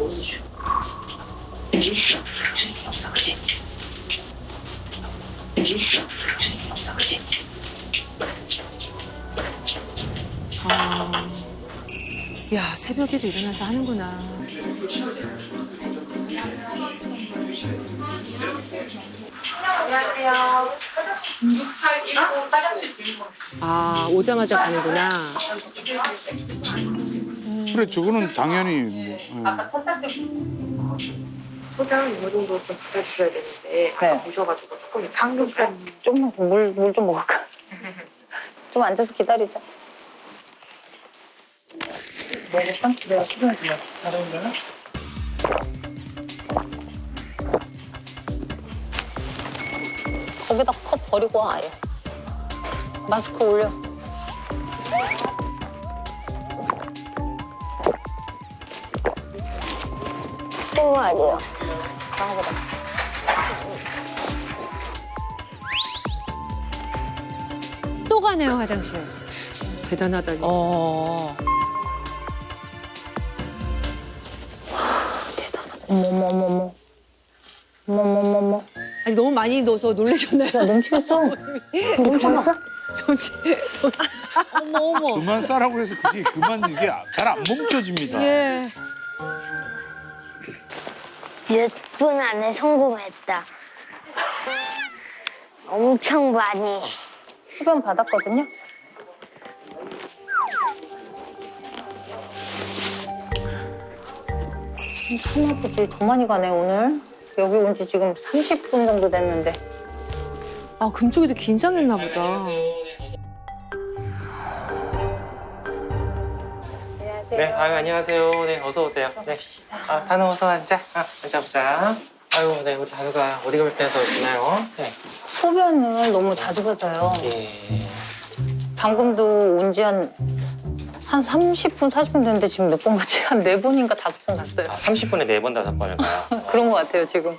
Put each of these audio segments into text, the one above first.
多去，人生是几条线？人生是几条线？ 야, 새벽에도 일어나서 하는구나. 안녕하세요. 2819 화장실 주인공. 아, 오자마자 가는구나. 그래, 저거는 당연히 뭐, 아까 첫 단계 소장 어느 정도 좀 부탁드려야 되는데 아까 보셔가지고 조금 방금 좀만 물 좀 먹을까? 좀 앉아서 기다리자. 먹을까? 내가 수정해 줄래? 다른 데는? 거기다 컵 버리고 와, 아예. 마스크 올려. 또 아니에요. 나가보자. 또 가네요, 화장실. 대단하다, 진짜. 어머머머머. 어머머머머. 아니, 너무 많이 넣어서 놀라셨나요? 야, 넘치겠어. 넘쳤어? 어머, 어머. 그만 싸라고 해서 그게 그만 이게 잘 안 멈춰집니다. 예. 10분 안에 성공했다. 엄청 많이. 흡연 받았거든요? 참 아프지. 더 많이 가네, 오늘. 여기 온 지 지금 30분 정도 됐는데. 아, 금쪽이도 긴장했나 보다. 안녕하세요. 네, 안녕하세요. 네, 어서 오세요. 네. 단우 어서 앉아. 앉아보자. 아유, 네, 우리 단우가 어디가 불편해서 오시나요? 네. 소변을 너무 자주 받아요. 예. 방금도 온 지 한 30분, 40분 됐는데 지금 몇 번 갔지? 한 4번인가 5번 갔어요. 30분에 4번, 5번을 가요. 그런 것 같아요, 지금.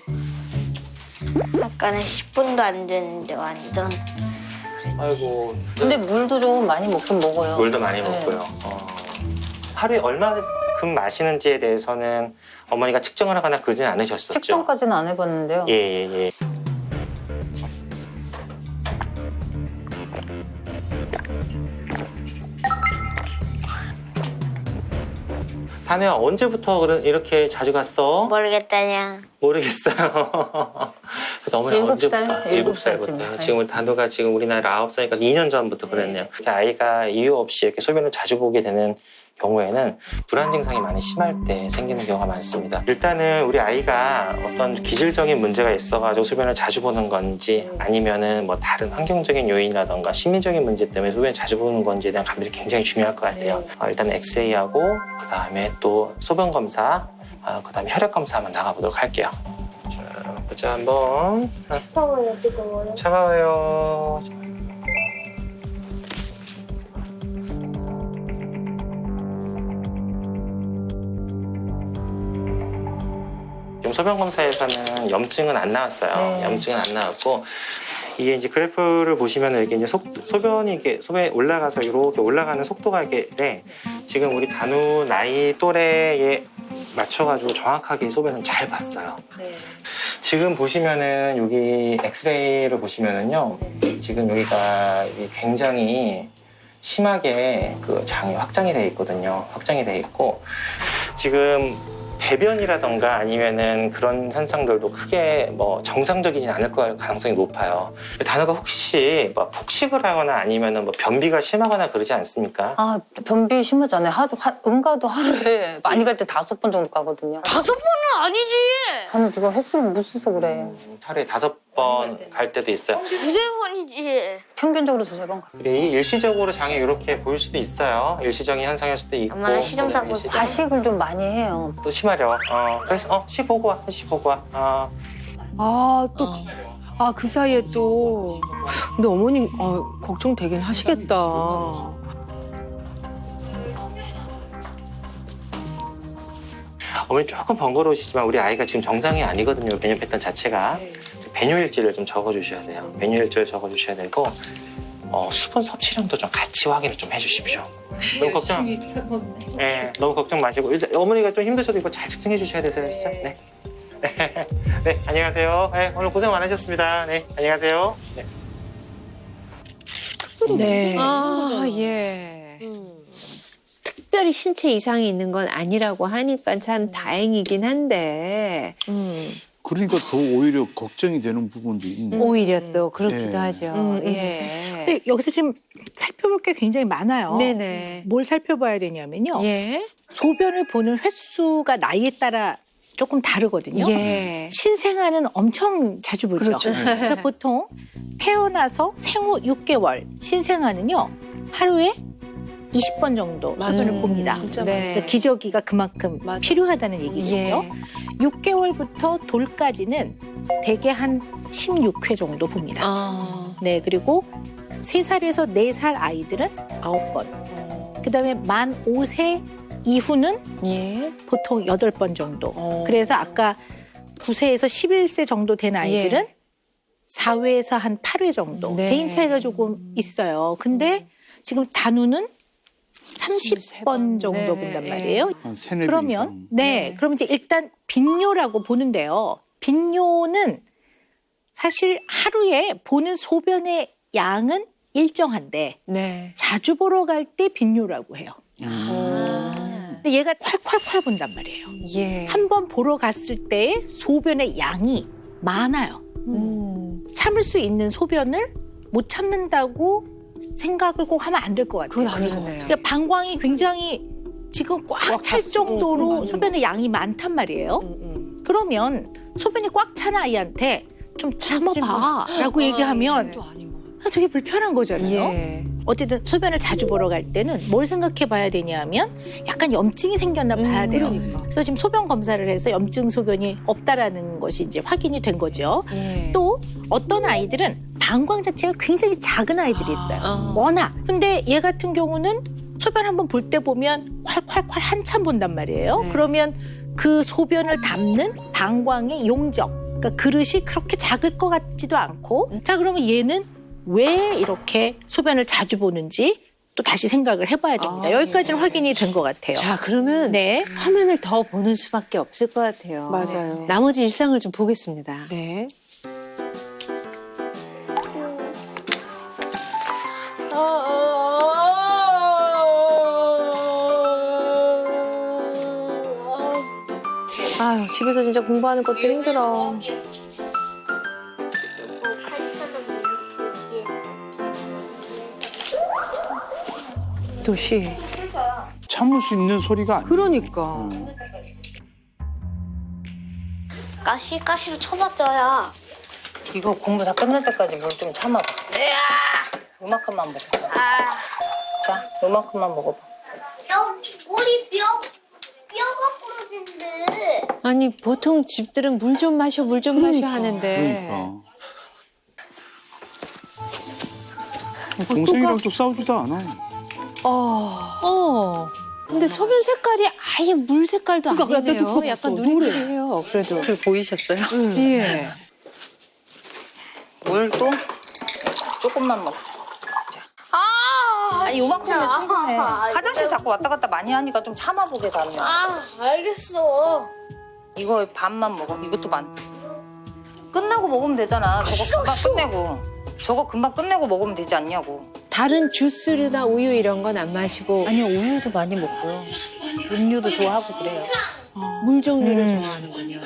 아까는 10분도 안 됐는데 완전. 아이고. 근데 물도 좀 많이 먹긴 먹어요. 물도 많이 네. 먹고요. 하루에 얼마큼 마시는지에 대해서는 어머니가 측정을 하거나 그러진 않으셨었죠? 측정까지는 안 해봤는데요. 예, 예, 예. 단우야, 언제부터 이렇게 자주 갔어? 모르겠다냥. 모르겠어요. 그래서 어머니 7살? 언제부터? 7살쯤. 7살부터. 지금 우리 단우가 지금 우리나라 9살이니까 2년 전부터 그랬네요. 이렇게 아이가 이유 없이 이렇게 소변을 자주 보게 되는 경우에는 불안 증상이 많이 심할 때 생기는 경우가 많습니다. 일단은 우리 아이가 어떤 기질적인 문제가 있어가지고 소변을 자주 보는 건지 아니면은 뭐 다른 환경적인 요인이라던가 심리적인 문제 때문에 소변을 자주 보는 건지에 대한 감별이 굉장히 중요할 것 같아요. 일단 엑스레이하고 그 다음에 또 소변 검사, 그 다음에 혈액 검사 한번 나가보도록 할게요. 자, 보자 한번. 뜨거워요, 뜨거워요. 차가워요. 지금 소변 검사에서는 염증은 안 나왔어요. 네. 염증은 안 나왔고 이게 이제 그래프를 보시면 이게 이제 소변이 이게 소변에 올라가서 이렇게 올라가는 속도가 이게 지금 우리 단우 나이 또래에 맞춰가지고 정확하게 소변을 잘 봤어요. 네. 지금 보시면은 여기 엑스레이를 보시면은요, 지금 여기가 굉장히 심하게 그 장이 확장이 되어 있거든요. 확장이 되어 있고 지금 배변이라던가 아니면은 그런 현상들도 크게 뭐 정상적이진 않을 가능성이 높아요. 단우가 혹시 뭐 폭식을 하거나 아니면은 뭐 변비가 심하거나 그러지 않습니까? 아, 변비 심하잖아요. 응가도 하루에 많이 갈 때 5번 정도 가거든요. 5번은 아니지. 아니, 네가 횟수를 못 써서 그래. 하루에 5번 갈 때도 있어요. 2-3번이지. 평균적으로 2-3번 가. 그래, 이게 일시적으로 장이 이렇게 보일 수도 있어요. 일시적인 현상일 수도 있고. 엄마는 시름 싸고 일시적인- 과식을 좀 많이 해요. 또 심하려. 그래서 시 보고 와, 시 보고 와. 아, 또. 아, 그 사이에 또. 근데 어머님, 걱정되긴 하시겠다. 어머니 조금 번거로우시지만 우리 아이가 지금 정상이 아니거든요. 배뇨 패턴 자체가. 배뇨일지를 좀 적어주셔야 돼요. 배뇨일지를 적어주셔야 되고 수분 섭취량도 좀 같이 확인을 좀 해주십시오. 너무 걱정. 네, 너무 걱정 마시고 일단 어머니가 좀 힘드셔도 이거 잘 측정해 주셔야 돼서요, 진짜. 네. 네, 안녕하세요. 네, 오늘 고생 많으셨습니다. 네, 안녕하세요. 네. 네. 아, 예. 특별히 신체 이상이 있는 건 아니라고 하니까 참 다행이긴 한데 그러니까 더 오히려 걱정이 되는 부분도 있네. 오히려 또 그렇기도 예. 하죠. 예. 근데 여기서 지금 살펴볼 게 굉장히 많아요. 네네. 뭘 살펴봐야 되냐면요. 예. 소변을 보는 횟수가 나이에 따라 조금 다르거든요. 예. 신생아는 엄청 자주 보죠. 그렇죠. 그래서 보통 태어나서 생후 6개월 신생아는요. 하루에 20번 정도 소변을 봅니다. 진짜 네. 그러니까 기저귀가 그만큼 맞아. 필요하다는 얘기겠죠. 예. 6개월부터 돌까지는 대개 한 16회 정도 봅니다. 아. 네, 그리고 3살에서 4살 아이들은 9번. 그다음에 만 5세 이후는 예. 보통 8번 정도. 어. 그래서 아까 9세에서 11세 정도 된 아이들은 예. 4회에서 한 8회 정도. 네. 개인 차이가 조금 있어요. 근데 지금 단우는 30번 정도 네. 본단 말이에요. 한 세네 배 그러면 이상. 네, 그럼 이제 일단 빈뇨라고 보는데요. 빈뇨는 사실 하루에 보는 소변의 양은 일정한데 네. 자주 보러 갈 때 빈뇨라고 해요. 아. 근데 얘가 콸콸콸 본단 말이에요. 예. 한 번 보러 갔을 때 소변의 양이 많아요. 참을 수 있는 소변을 못 참는다고 생각을 꼭 하면 안 될 것 같아요. 그건 아닌 것 그러네요. 그러니까 방광이 굉장히 지금 꽉 찰 정도로 소변의 양이 많단 말이에요. 그러면 소변이 꽉 찬 아이한테 좀 참아봐 라고 얘기하면 또 아닌 것 되게 불편한 거잖아요. 예. 어쨌든 소변을 자주 보러 갈 때는 뭘 생각해 봐야 되냐면 약간 염증이 생겼나 봐야 돼요. 그러니까. 그래서 지금 소변 검사를 해서 염증 소견이 없다라는 것이 이제 확인이 된 거죠. 예. 또 어떤 아이들은 방광 자체가 굉장히 작은 아이들이 있어요. 아. 워낙. 근데 얘 같은 경우는 소변 한번 볼 때 보면 콸콸콸 한참 본단 말이에요. 네. 그러면 그 소변을 담는 방광의 용적, 그러니까 그릇이 그렇게 작을 것 같지도 않고 자 그러면 얘는 왜 이렇게 소변을 자주 보는지 또 다시 생각을 해봐야 됩니다. 아, 여기까지는 예. 확인이 된 것 같아요. 자, 그러면 네. 화면을 더 보는 수밖에 없을 것 같아요. 맞아요. 나머지 일상을 좀 보겠습니다. 네. 아유, 집에서 진짜 공부하는 것도 힘들어. 도시. 참을 수 있는 소리가 아니야. 그러니까. 가시가시로 쳐봤자야. 이거 공부 다 끝날 때까지 뭘 좀 참아봐. 요만큼만 먹어봐. 자, 요만큼만 먹어봐. 우리 뼈가 부러진대. 아니, 보통 집들은 물 좀 마셔, 물 좀 마셔 그러니까. 하는데. 그러니까. 동생이랑 또 싸우지도 않아. 근데 소변 색깔이 아예 물 색깔도 그러니까 아니네요. 나도 그거 약간 봤어. 누리누리해요. 그래도. 그 보이셨어요? 예. 물 또 조금만 먹자. 아니 요만큼만 충분해. 화장실 자꾸 왔다 갔다 많이 하니까 좀 참아보게 다면. 알겠어. 이거 반만 먹어. 이것도 많. 끝나고 먹으면 되잖아. 저거 금방 끝내고. 저거 금방 끝내고 먹으면 되지 않냐고. 다른 주스류나 우유 이런 건 안 마시고 아니요 우유도 많이 먹고요. 음료도 좋아하고 그래요. 물 종류를 좋아하는군요.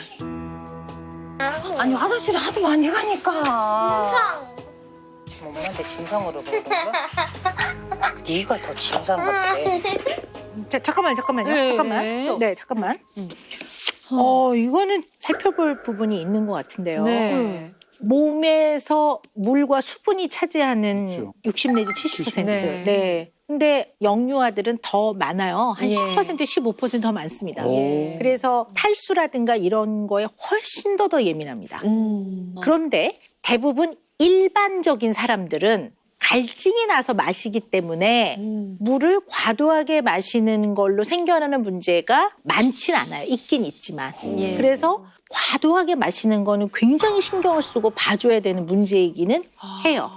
아니 화장실에 하도 많이 가니까. 항상. 지금 엄마한테 진상으로 그러는 거야? 네가 더 진상 같아. 자, 잠깐만요. 네, 잠깐만. 네. 네, 잠깐만. 이거는 살펴볼 부분이 있는 것 같은데요. 네. 몸에서 물과 수분이 차지하는 그렇죠. 60 내지 70%. 네. 네. 근데 영유아들은 더 많아요. 한 예. 10%, 15% 더 많습니다. 예. 그래서 탈수라든가 이런 거에 훨씬 더 예민합니다. 그런데 대부분 일반적인 사람들은 갈증이 나서 마시기 때문에 물을 과도하게 마시는 걸로 생겨나는 문제가 많진 않아요. 있긴 있지만. 예. 그래서 과도하게 마시는 거는 굉장히 신경을 쓰고 봐줘야 되는 문제이기는 해요.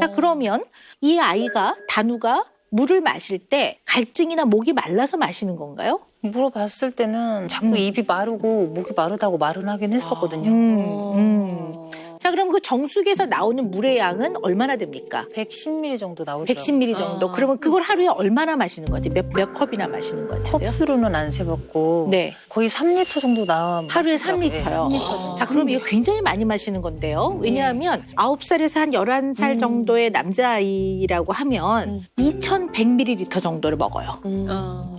자, 그러면 이 아이가, 단우가 물을 마실 때 갈증이나 목이 말라서 마시는 건가요? 물어봤을 때는 자꾸 입이 마르고 목이 마르다고 말은 하긴 했었거든요. 자, 그럼 그 정수기에서 나오는 물의 양은 얼마나 됩니까? 110ml 정도 나오더라고요. 110ml 정도. 그러면 그걸 하루에 얼마나 마시는 것 같아요? 몇 컵이나 마시는 것 같아요? 컵수로는 안 세봤고 네. 거의 3리터 정도 나와. 하루에 3리터요. 자, 그럼 이거 굉장히 많이 마시는 건데요. 왜냐하면 9살에서 한 11살 정도의 남자아이라고 하면 2100ml 정도를 먹어요.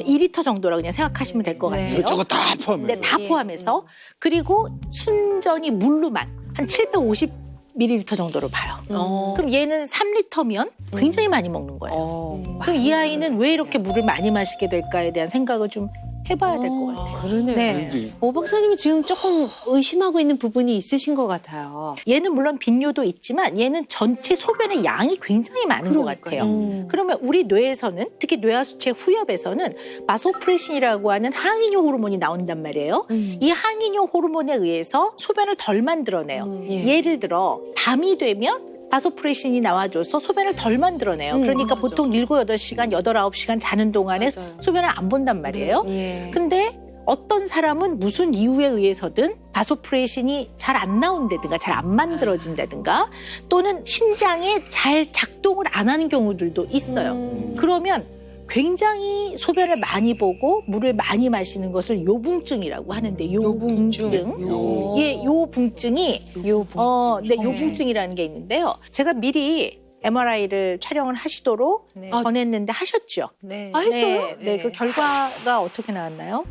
2리터 정도라 그냥 생각하시면 될 것 같아요. 이것저것 다 포함해. 네, 다 포함해서. 그리고 순전히 물로만 한 750ml 정도로 봐요. 그럼 얘는 3리터면 굉장히 많이 먹는 거예요. 그럼 이 아이는 왜 이렇게 물을 많이 마시게 될까에 대한 생각을 좀 해봐야 될 것 같아요. 그러네요. 네. 오 박사님이 지금 조금 의심하고 있는 부분이 있으신 것 같아요. 얘는 물론 빈뇨도 있지만 얘는 전체 소변의 양이 굉장히 많은 것 같아요. 그러면 우리 뇌에서는 특히 뇌하수체 후엽에서는 바소프레신이라고 하는 항이뇨 호르몬이 나온단 말이에요. 이 항이뇨 호르몬에 의해서 소변을 덜 만들어내요. 예를 들어 밤이 되면 바소프레신이 나와줘서 소변을 덜 만들어내요. 그러니까 보통 7, 8시간, 8, 9시간 자는 동안에 소변을 안 본단 말이에요. 근데 어떤 사람은 무슨 이유에 의해서든 바소프레신이 잘 안 나온다든가 잘 안 만들어진다든가 또는 신장에 잘 작동을 안 하는 경우들도 있어요. 그러면 굉장히 소변을 많이 보고 물을 많이 마시는 것을 요붕증이라고 하는데 요붕증. 예, 요붕증이 네, 요붕증이라는 게 있는데요. 제가 미리 MRI를 촬영을 하시도록 권했는데 하셨죠? 네. 아, 했어요? 네, 그 결과가 어떻게 나왔나요?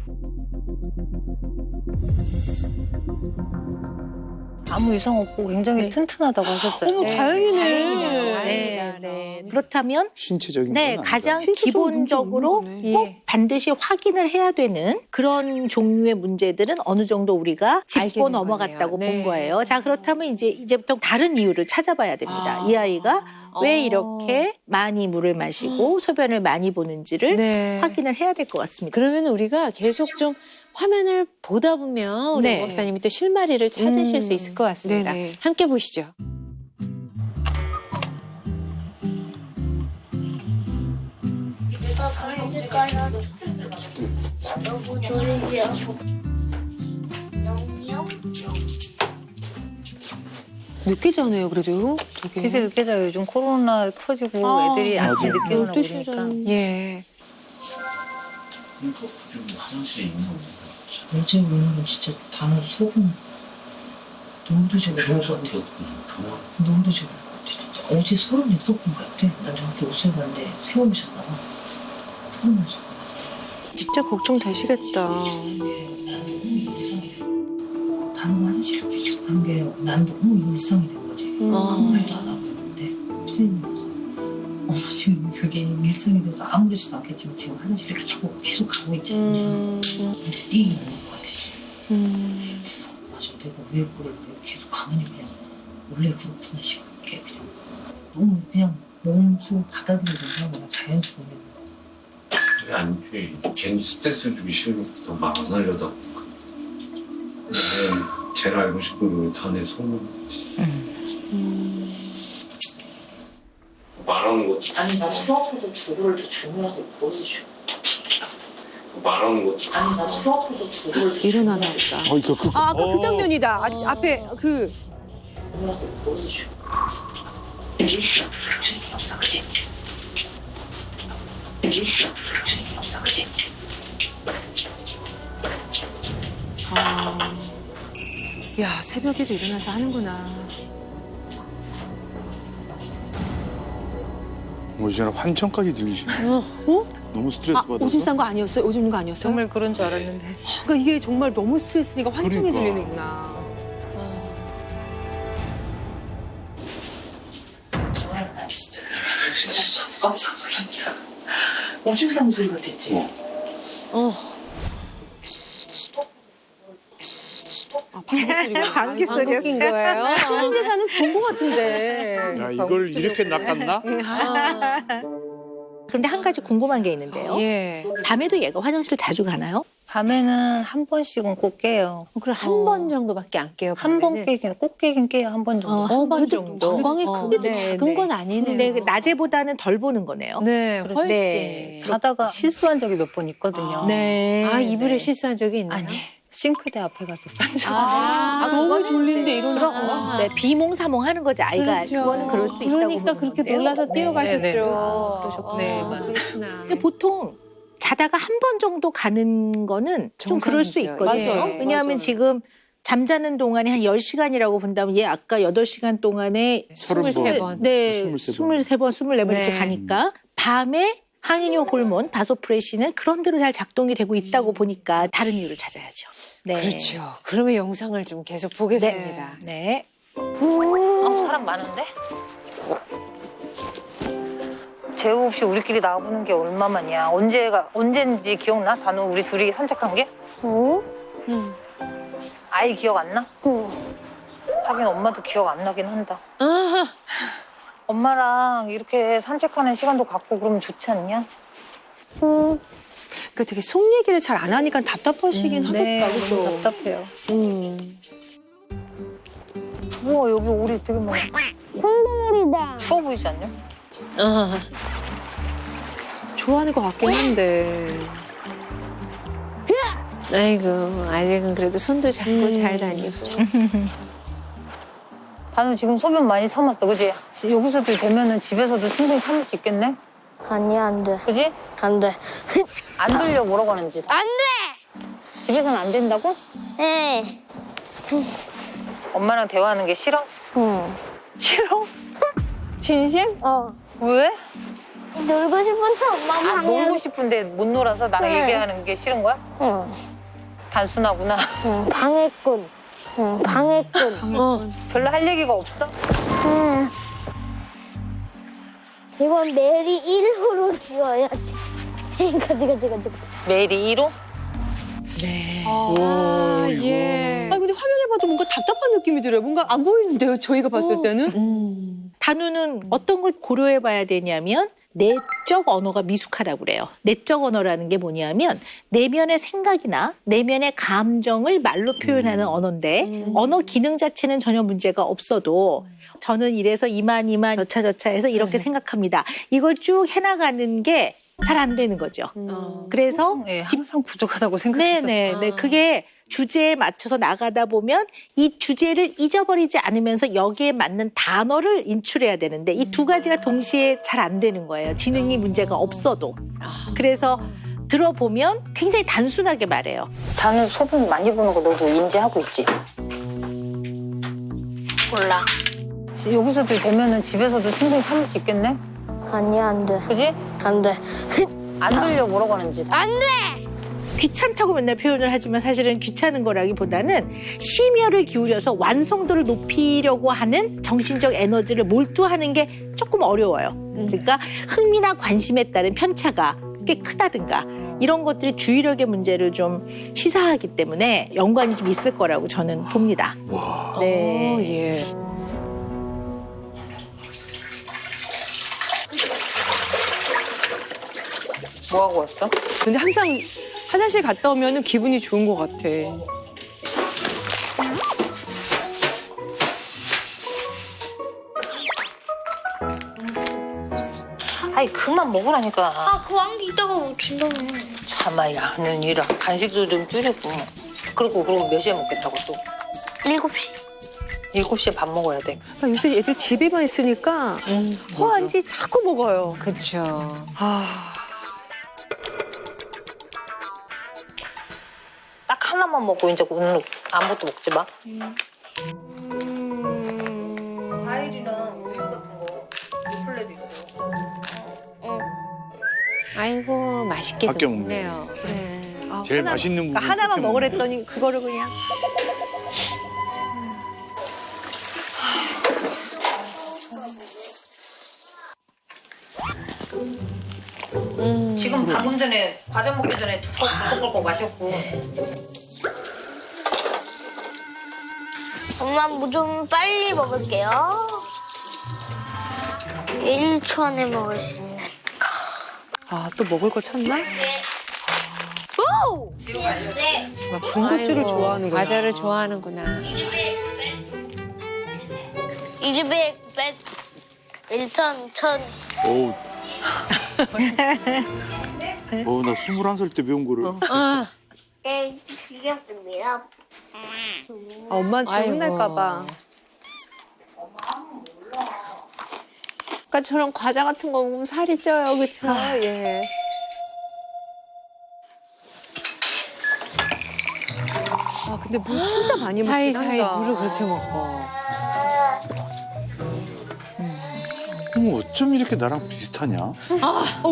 아무 이상 없고 굉장히 튼튼하다고 하셨어요. 어머, 다행이네. 다행이다. 네. 그렇다면 신체적인 네, 건 가장 아니다. 기본적으로 꼭 반드시 확인을 해야 되는 그런 종류의 문제들은 어느 정도 우리가 짚고 알겠는 넘어갔다고 거네요. 본 거예요. 자, 그렇다면 이제부터 다른 이유를 찾아봐야 됩니다. 이 아이가 왜 이렇게 많이 물을 마시고 소변을 많이 보는지를 네. 확인을 해야 될 것 같습니다. 그러면 우리가 계속 좀 화면을 보다 보면 우리 네. 오 박사님이 또 실마리를 찾으실 수 있을 것 같습니다. 네네. 함께 보시죠. 늦게 자네요, 그래도. 되게 늦게 자요. 요즘 코로나 터지고 애들이 아침 늦게 오나 그러니까. 예. 화장실에 있는 거 어제 오는 건 진짜 다 속은 눈도 지금 눈도 지금 진짜 어제 36분 같아. 난 저한테 옷을 봤는데 세워주셨나 봐. 진짜 걱정되시겠다. 다른 화장실 이렇게 계속 간 게 난 너무 이거 일상이 된 거지. 아무 말도 안 하고 있는데 선생님 지금 그게 일상이 돼서 아무렇지도 않겠지만 지금 화장실 이렇게 계속 가고 있잖아요. 근데 띵이 오는 것 같아. 맞아, 내가 왜 그걸 계속 가만히 그냥 원래 그렇구나 싶게 그냥 너무 그냥 몸소 받아들이는 거야. 자연스러운 그게 아니지. 괜히 스트레스를 주기 싫으니까 막 안 하려다. 제가 알고 싶은 거 자네 소문. 말하는 것도. 아니 나 수학보다 주부를 더 중요하게 보여줘. 말하는 것도. 아니 나 수학보다 주부를 더 일어나나 보다. 아, 아까 그 장면이다. 앞에 그. 중요하게 보여줘. 그치? 그치? 야, 새벽에도 일어나서 하는구나. 어제는 환청까지 들리시네. 너무 스트레스 받아서. 오줌 싼 거 아니었어요? 오줌 거 아니었어요? 정말 그런 줄 알았는데. 그러니까 이게 정말 너무 스트레스니까 환청이 그러니까. 들리는구나. 나 진짜 깜짝 놀랐냐. 오줌 싸는 소리가 됐지. 방귀 방귀 낀 거예요? 하는데 사는 좋은 거 같은데. 야, 이걸 이렇게 낚았나? 그런데 한 가지 궁금한 게 있는데요. 예. 밤에도 얘가 화장실을 자주 가나요? 밤에는 한 번씩은 꼭 깨요. 그럼 한 번 정도밖에 안 깨요. 한 번 밤에는? 깨긴 꼭 깨긴 깨요. 한 번 정도. 한 번 그래도 정도. 건강에 크게도 네, 작은 네. 건 아니네요. 근데 낮에보다는 덜 보는 거네요. 네, 훨씬. 네. 자다가 실수한 적이 몇 번 있거든요. 네. 아, 이불에 실수한 적이 있나요? 아니, 싱크대 앞에 가서 싼 적. 너무 졸린데 그럼 네, 비몽사몽 하는 거지 아이가. 그렇죠. 그거는 그럴 수 있다고. 그러니까 보는 그렇게 건데요. 놀라서 뛰어가셨죠. 네, 네. 그러셨구나. 네, 맞아요. 그렇구나. 근데 보통 자다가 한 번 정도 가는 거는 좀 그럴 수 정상이죠. 있거든요. 예, 왜냐하면 맞아요. 지금 잠자는 동안에 한 10시간이라고 본다면 얘 아까 8시간 동안에 23번. 네, 23번. 23번, 24번 네. 이렇게 가니까 밤에 항이뇨 호르몬 바소프레신은 그런 대로 잘 작동이 되고 있다고 보니까 다른 이유를 찾아야죠. 네. 그렇죠. 그러면 영상을 좀 계속 보겠습니다. 네. 사람 많은데? 재우 없이 우리끼리 나와보는 게 얼마만이야. 언제인지 기억나? 단우 우리 둘이 산책한 게? 응? 아이 기억 안 나? 응. 하긴 엄마도 기억 안 나긴 한다. 아, 엄마랑 이렇게 산책하는 시간도 갖고 그러면 좋지 않냐? 응. 그 되게 속 얘기를 잘 안 하니까 답답하시긴 하겠다. 그죠? 너무 답답해요. 우와 여기 오리 되게 많아. 콩고물이다. 추워 보이지 않냐? 아, 좋아하는 것 같긴 한데. 아이고, 아직은 그래도 손도 잡고 잘 다니고. 단우 지금 소변 많이 참았어, 그지? 여기서도 되면은 집에서도 충분히 참을 수 있겠네? 아니야, 안 돼. 그지? 안 돼. 안 들려 뭐라고 하는지. 안 돼! 집에서는 안 된다고? 네. 엄마랑 대화하는 게 싫어? 응. 싫어? 진심? 왜? 놀고 싶은데 엄마 아, 방에. 놀고 싶은데 못 놀아서 나랑 네. 얘기하는 게 싫은 거야? 응. 단순하구나. 응. 방해꾼. 응. 방해꾼. 별로 할 얘기가 없어? 응. 이건 메리 1호로 지어야지. 가지. 메리 1호? 아, 예. 아니 근데 화면을 봐도 뭔가 답답한 느낌이 들어요. 뭔가 안 보이는데요. 저희가 봤을 때는. 단우는 어떤 걸 고려해 봐야 되냐면 내적 언어가 미숙하다고 그래요. 내적 언어라는 게 뭐냐면 내면의 생각이나 내면의 감정을 말로 표현하는 언어인데 언어 기능 자체는 전혀 문제가 없어도 저는 이래서 이만 저차 해서 이렇게 생각합니다. 이걸 쭉 해나가는 게 잘 안 되는 거죠. 그래서 네, 항상 부족하다고 생각했었어. 네. 그게 주제에 맞춰서 나가다 보면 이 주제를 잊어버리지 않으면서 여기에 맞는 단어를 인출해야 되는데 이 두 가지가 동시에 잘 안 되는 거예요. 지능이 문제가 없어도. 그래서 들어보면 굉장히 단순하게 말해요. 단우 소변 많이 보는 거 너도 인지하고 있지? 몰라. 여기서도 되면은 집에서도 충분히 참을 수 있겠네? 아니야, 안 돼. 그지? 안 돼. 안 들려 뭐라고 하는지. 안 돼! 귀찮다고 맨날 표현을 하지만 사실은 귀찮은 거라기보다는 심혈을 기울여서 완성도를 높이려고 하는 정신적 에너지를 몰두하는 게 조금 어려워요. 그러니까 흥미나 관심에 따른 편차가 꽤 크다든가 이런 것들이 주의력의 문제를 좀 시사하기 때문에 연관이 좀 있을 거라고 저는 봅니다. 네. 예. 뭐 하고 왔어? 근데 항상 화장실 갔다 오면 기분이 좋은 것 같아. 아이 그만 먹으라니까. 아, 그 왕기 이따가 못 준다며. 참아야 하는 일아. 간식도 좀 줄이고. 그리고 몇 시에 먹겠다고 또. 7시. 7시에 밥 먹어야 돼. 아, 요새 애들 집에만 있으니까 허한지 자꾸 먹어요. 그쵸. 아, 딱 하나만 먹고 이제 오늘 아무것도 먹지 마. 과일이랑 우유 같은 거 요플레도 있고. 아이고, 맛있게 아껴 먹네요. 네. 아, 제일 맛있는 부분. 그러니까 하나만 먹으랬더니 그거를 그냥. 지금 방금 전에 과자 먹기 전에 두컵 꼴꺽 마셨고. 엄마 뭐 좀 빨리 먹을게요. 1초 안에 먹을 수 있는 거. 아, 또 먹을 거 찾나? 오! 막 군것질을 아이고, 좋아하는구나. 과자를 좋아하는구나. 이즈백 1천 1000 어우. 나 21살 때 배운 거를. 아, 네, 이겼습니다. 아, 엄마한테 아이고. 혼날까봐. 그러니까 저런 과자 같은 거 먹으면 살이 쪄요, 그쵸? 예. 아, 근데 물 진짜 많이 먹긴 사이사이 한다. 물을 그렇게 먹고. 어쩜 이렇게 나랑 비슷하냐?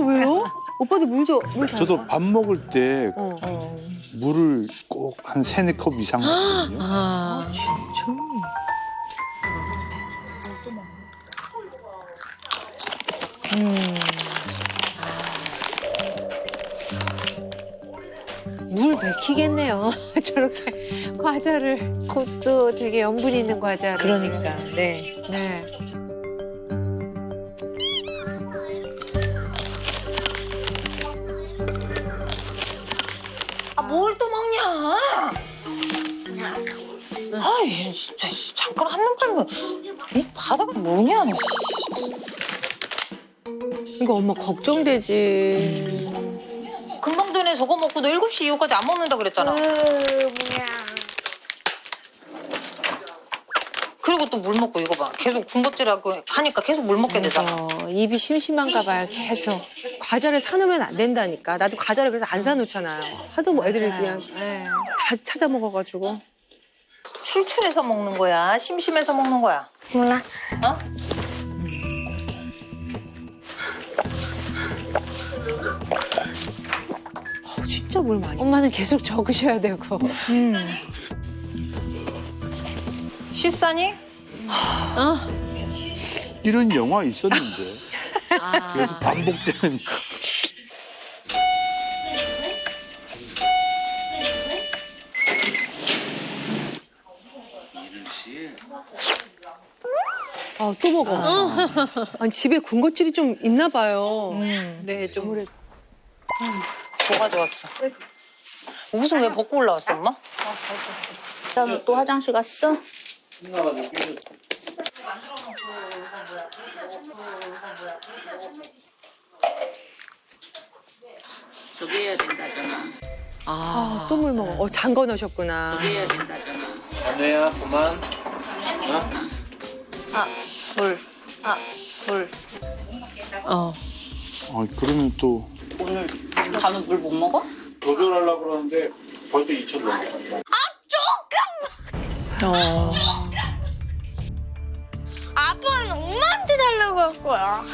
왜요? 오빠도 물 잘. 저도 밥 먹을 때 어. 물을 꼭 한 3-4컵 이상 마시거든요. 아, 진짜? 물 맥히겠네요. 저렇게 과자를, 그것도 되게 염분 있는 과자를. 그러니까, 네. 네. 아, 뭘 또 먹냐? 아이, 진짜 잠깐 한눈 팔면 이 바닥은 뭐냐? 이거 엄마 걱정되지. 금방 전에 저거 먹고 너 7시 이후까지 안 먹는다 그랬잖아. 그리고 또 물 먹고 이거 봐. 계속 군것질하고 하니까 계속 물 먹게 되잖아. 입이 심심한가 봐요, 계속. 과자를 사놓으면 안 된다니까. 나도 과자를 그래서 안 사놓잖아요. 하도 뭐 애들이 그냥 네. 다 찾아 먹어가지고. 출출해서 먹는 거야? 심심해서 먹는 거야? 몰라. 어? 진짜 물 많이. 엄마는 계속 적으셔야 되고. 쉬싸니? 아, 이런 영화 있었는데. 아. 그래서 반복되는. 아, 또 먹어. 아니, 집에 군것질이 좀 있나 봐요. 네, 좀. 뭐가 좋았어? 옷은 왜 벗고 올라왔어, 엄마? 너 또 화장실 갔어? 저기 해야 된다잖아. 아, 또 물 먹어. 잠궈 넣으셨구나. 해야 된다잖아. 안돼야 그만. 물. 물. 어. 그러면 또. 오늘 간우 물 못 먹어? 조절하려고 그러는데 벌써 2천 넘었어. 아빠는 엄마한테 달라고 할 거야.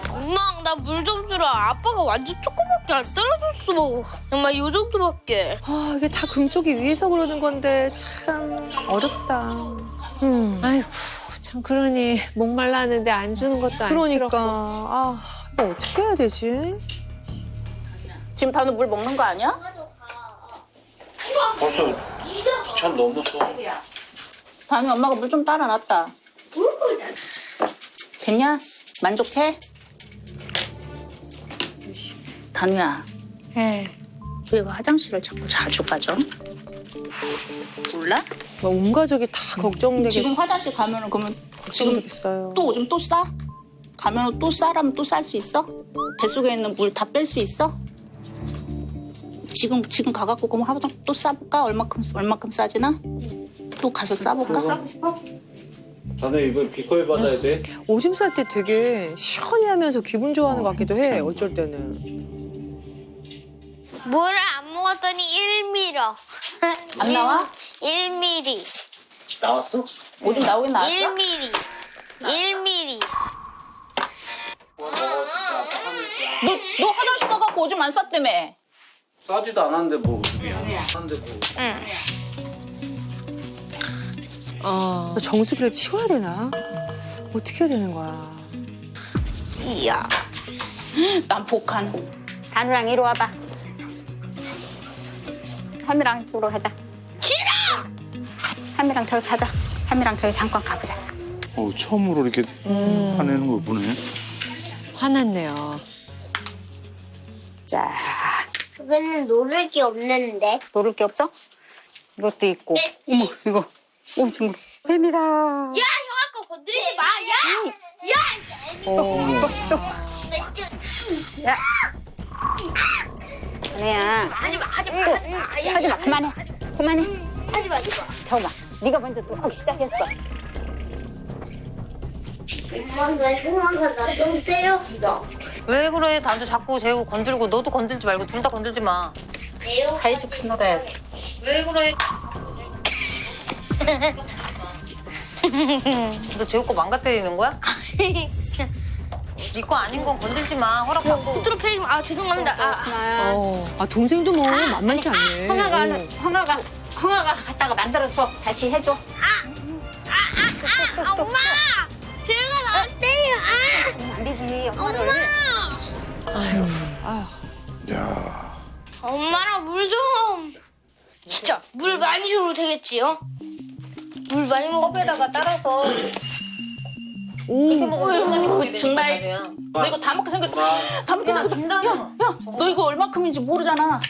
엄마, 나 물 좀 주라. 아빠가 완전 조금밖에 안 따라줬어. 엄마, 요 정도밖에. 아, 이게 다 금쪽이 위해서 그러는 건데 참 어렵다. 아이고, 참, 그러니, 목말라하는데 안 주는 것도 그러니까. 안쓰럽고. 아, 이거 어떻게 해야 되지? 지금 간우 물 먹는 거 아니야? 벌써 2천 넘었어. 간우 엄마가 물 좀 따라 놨다. 됐냐? 만족해? 단우야. 왜 화장실을 자꾸 자주 가죠? 몰라? 온 가족이 다 걱정되게. 지금 화장실 가면은 그러면 지금 걱정되겠어요. 또 오줌 또 싸? 가면은 또 싸라면 또 쌀 수 있어? 뱃속에 있는 물 다 뺄 수 있어? 지금 가갖고 그럼 화장 또 싸볼까? 얼마큼 싸지나? 또 가서 싸볼까? 자네 이번 비콜 받아야 돼. 오줌 쌀 때 되게 시원해하면서 기분 좋아하는 것 같기도 해. 어쩔 때는. 물을 안 먹었더니 1미러. 안 나와? 1mm. 나왔어? 오줌 나오긴 나왔어? 1mm. 1mm. 너 화장실 가갖고 오줌 안 쌌다며? 싸지도 않았는데 뭐 오줌이야. 하는데 뭐. 정수기를 치워야 되나? 어떻게 해야 되는 거야? 이야. 난 복한. 단우랑 이리 와봐. 한미랑 쪽으로 가자. 싫어! 한미랑 저기 가자. 한미랑 저기 잠깐 가보자. 처음으로 이렇게 화내는 거 보네. 화났네요. 자. 그거는 노를 게 없는데. 노를 게 없어? 이것도 있고. 어머, 이거. 오, 정말. 뱀이다. 야, 형 아까 건드리지 마. 야! 야. 아니야. 하지 마. 하지 마. 그만해. 하지 마. 저봐. 네가 먼저 또 시작했어. 엄마가 나 좀 때렸어. 왜 그래? 나도 자꾸 재우 건들고 너도 건들지 말고 둘 다 건들지 마. 사이좋게 놀아야지. 왜 그래? 너 재우 거 망가 때리는 거야? 네 거 아닌 건 건들지 마. 허락받고. 후드로 패지 마. 아, 죄송합니다. 아 동생도 뭐 만만치 않네. 형아가 갖다가 만들어줘. 다시 해줘. 엄마! 제가 나를 때려. 안 되지, 엄마를. 야. 엄마랑 물 좀. 진짜 물 많이 줘도 되겠지요? 물 많이 먹어. 컵에다가 따라서 오. 먹으면 정말. 너 이거 다 먹게 생겼다. 다 먹게 생겼다. 야, 너 이거 얼마큼인지 모르잖아.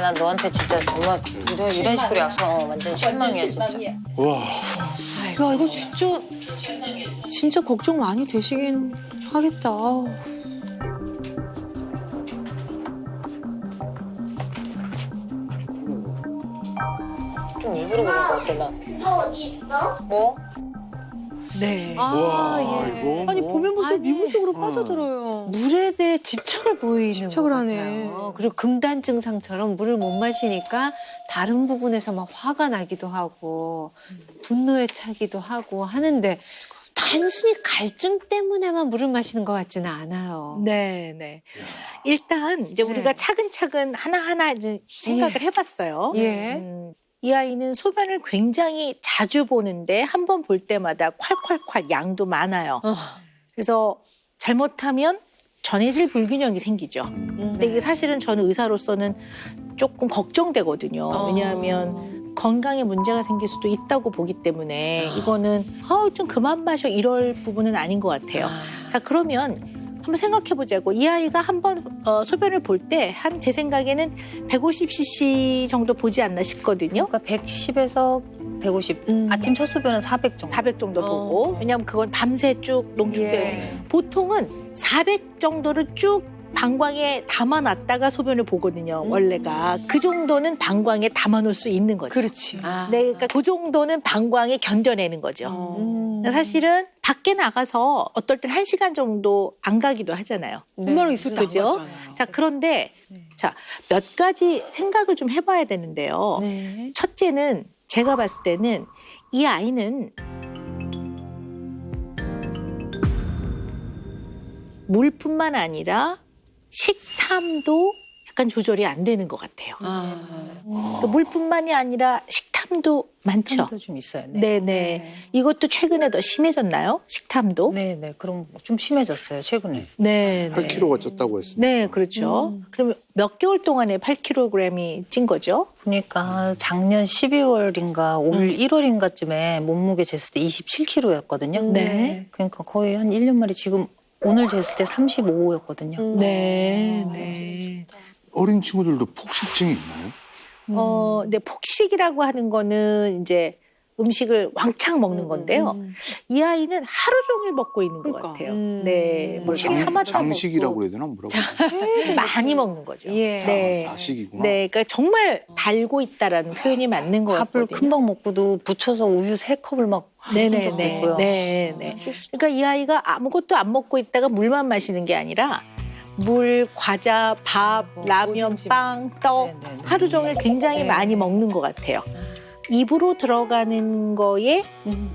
난 너한테 진짜 정말 이런 식으로 약속 완전 실망이야 진짜. 와. 야 이거 진짜 걱정 많이 되시긴 하겠다. 좀 일부러 그런 거 같아 나. 이거 어디 있어? 뭐? 네. 와, 예. 이거 아니 뭐. 보면 볼수록 아니. 미국 속으로 빠져들어요. 물에 대해 집착을 보이는 집착을 것 하네. 같아요. 그리고 금단 증상처럼 물을 못 마시니까 다른 부분에서 막 화가 나기도 하고 분노에 차기도 하고 하는데 단순히 갈증 때문에만 물을 마시는 것 같지는 않아요. 네, 네. 일단 이제 우리가 차근차근 하나하나 이제 생각을 해봤어요. 예. 이 아이는 소변을 굉장히 자주 보는데 한 번 볼 때마다 콸콸콸 양도 많아요. 그래서 잘못하면 전해질 불균형이 생기죠. 근데 이게 사실은 저는 의사로서는 조금 걱정되거든요. 왜냐하면 건강에 문제가 생길 수도 있다고 보기 때문에 이거는 좀 그만 마셔 이럴 부분은 아닌 것 같아요. 자, 그러면 한번 생각해보자고. 이 아이가 한번 소변을 볼 때 한 제 생각에는 150cc 정도 보지 않나 싶거든요. 그러니까 110에서 150. 아침 첫 수변은 400 정도. 400 정도 보고. 왜냐하면 그건 밤새 쭉 농축되고. 예. 보통은 400 정도를 쭉 방광에 담아놨다가 소변을 보거든요. 원래가. 그 정도는 방광에 담아놓을 수 있는 거죠. 그렇지. 네, 그러니까 그 정도는 방광에 견뎌내는 거죠. 사실은 밖에 나가서 어떨 땐 1시간 정도 안 가기도 하잖아요. 얼마나 있을 때 그죠? 자, 그런데 자, 몇 가지 생각을 좀 해봐야 되는데요. 네. 첫째는 제가 봤을 때는 이 아이는 물뿐만 아니라 식탐도 약간 조절이 안 되는 것 같아요. 그러니까 물뿐만이 아니라 식탐도 많죠. 식탐도 좀 있어요. 네. 네네. 이것도 최근에 더 심해졌나요? 식탐도? 네네. 그럼 좀 심해졌어요 최근에. 네. 8kg가 쪘다고 했습니다. 네, 그렇죠. 그러면 몇 개월 동안에 8kg이 찐 거죠? 보니까 작년 12월인가 올 1월인가쯤에 몸무게 쟀을 때 27kg였거든요. 네. 그러니까 거의 한 1년 만에 지금 오늘 쟀을 때 35였거든요. 네, 네. 어린 친구들도 폭식증이 있나요? 근데 폭식이라고 하는 거는 이제 음식을 왕창 먹는 건데요. 이 아이는 하루 종일 먹고 있는 것 같아요. 네, 뭐 이렇게 참았다 장식이라고 해야 되나 뭐라고? 먹고 많이 먹는 거죠. 예. 네. 자식이구나. 네, 그러니까 정말 달고 있다라는 표현이 맞는 것 밥을 같거든요. 금방 먹고도 부쳐서 우유 3컵을 막 네네네. 있고요. 네. 그러니까 이 아이가 아무것도 안 먹고 있다가 물만 마시는 게 아니라 물, 과자, 밥, 라면, 빵, 떡 네네네. 하루 종일 굉장히 네. 많이 먹는 것 같아요. 입으로 들어가는 거에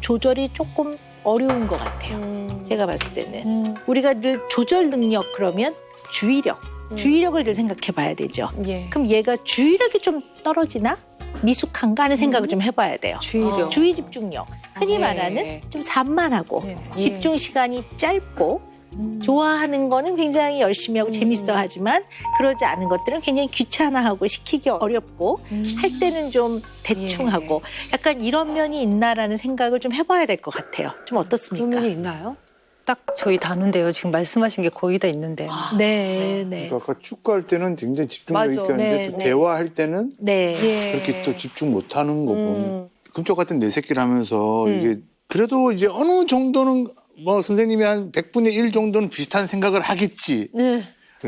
조절이 조금 어려운 것 같아요. 제가 봤을 때는. 우리가 늘 조절 능력 그러면 주의력. 주의력을 늘 생각해 봐야 되죠. 예. 그럼 얘가 주의력이 좀 떨어지나? 미숙한가 하는 생각을 좀 해봐야 돼요. 주의력. 주의 집중력. 흔히 예. 말하는 좀 산만하고 예. 집중 시간이 짧고 좋아하는 거는 굉장히 열심히 하고 재밌어 하지만 그러지 않은 것들은 굉장히 귀찮아하고 시키기 어렵고 할 때는 좀 대충 예. 하고 약간 이런 면이 있나라는 생각을 좀 해봐야 될 것 같아요. 좀 어떻습니까? 그런 면이 있나요? 딱 저희 단운데요. 지금 말씀하신 게 거의 다 있는데요. 네. 그러니까 아까 축구할 때는 굉장히 집중력 있게 하는데 네, 또 네. 대화할 때는 네. 그렇게 또 집중 못하는 거고. 금쪽 같은 내 새끼를 하면서 이게 그래도 이제 어느 정도는 뭐 선생님이 한 100분의 1 정도는 비슷한 생각을 하겠지. 네.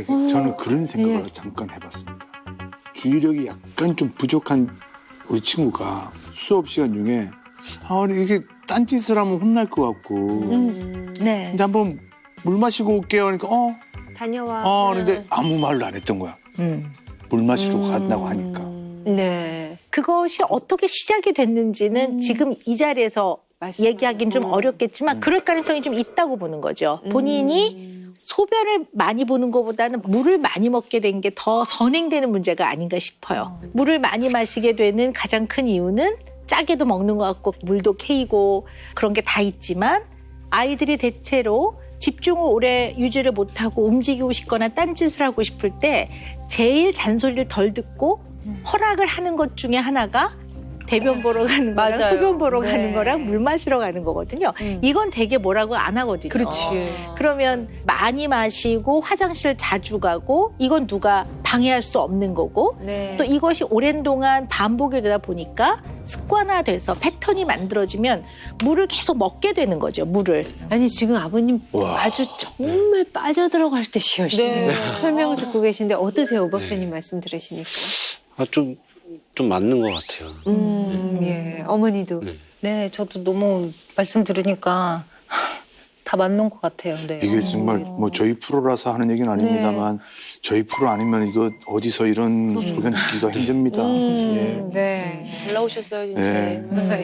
저는 그런 생각을 잠깐 해봤습니다. 주의력이 약간 좀 부족한 우리 친구가 수업 시간 중에 이게 딴짓을 하면 혼날 것 같고 네. 근데 한번 물 마시고 올게요. 그러니까 다녀와. 근데 아무 말도 안 했던 거야. 물 마시러 간다고 하니까. 네. 그것이 어떻게 시작이 됐는지는 지금 이 자리에서 얘기하기는 좀 어렵겠지만 그럴 가능성이 좀 있다고 보는 거죠. 본인이 소변을 많이 보는 것보다는 물을 많이 먹게 된 게 더 선행되는 문제가 아닌가 싶어요. 물을 많이 마시게 되는 가장 큰 이유는 짜게도 먹는 것 같고 물도 케이고 그런 게 다 있지만 아이들이 대체로 집중을 오래 유지를 못하고 움직이고 싶거나 딴짓을 하고 싶을 때 제일 잔소리를 덜 듣고 허락을 하는 것 중에 하나가 대변 보러 가는 거랑 맞아요. 소변 보러 네. 가는 거랑 물 마시러 가는 거거든요. 이건 되게 뭐라고 안 하거든요. 그렇지. 그러면 많이 마시고 화장실 자주 가고 이건 누가 방해할 수 없는 거고 네. 또 이것이 오랜 동안 반복이 되다 보니까 습관화돼서 패턴이 만들어지면 물을 계속 먹게 되는 거죠. 물을. 아니 지금 아버님 와. 아주 정말 빠져들어갈 듯이 열심히 네. 설명을 듣고 계신데 어떠세요? 오 박사님 말씀 들으시니까. 좀 맞는 것 같아요. 예. 어머니도. 네, 저도 너무 말씀 들으니까 다 맞는 것 같아요. 네. 이게 정말 뭐 저희 프로라서 하는 얘기는 아닙니다만 저희 프로 아니면 이거 어디서 이런 소견 듣기가 힘듭니다. 예. 네. 잘 나오셨어요, 진짜. 네.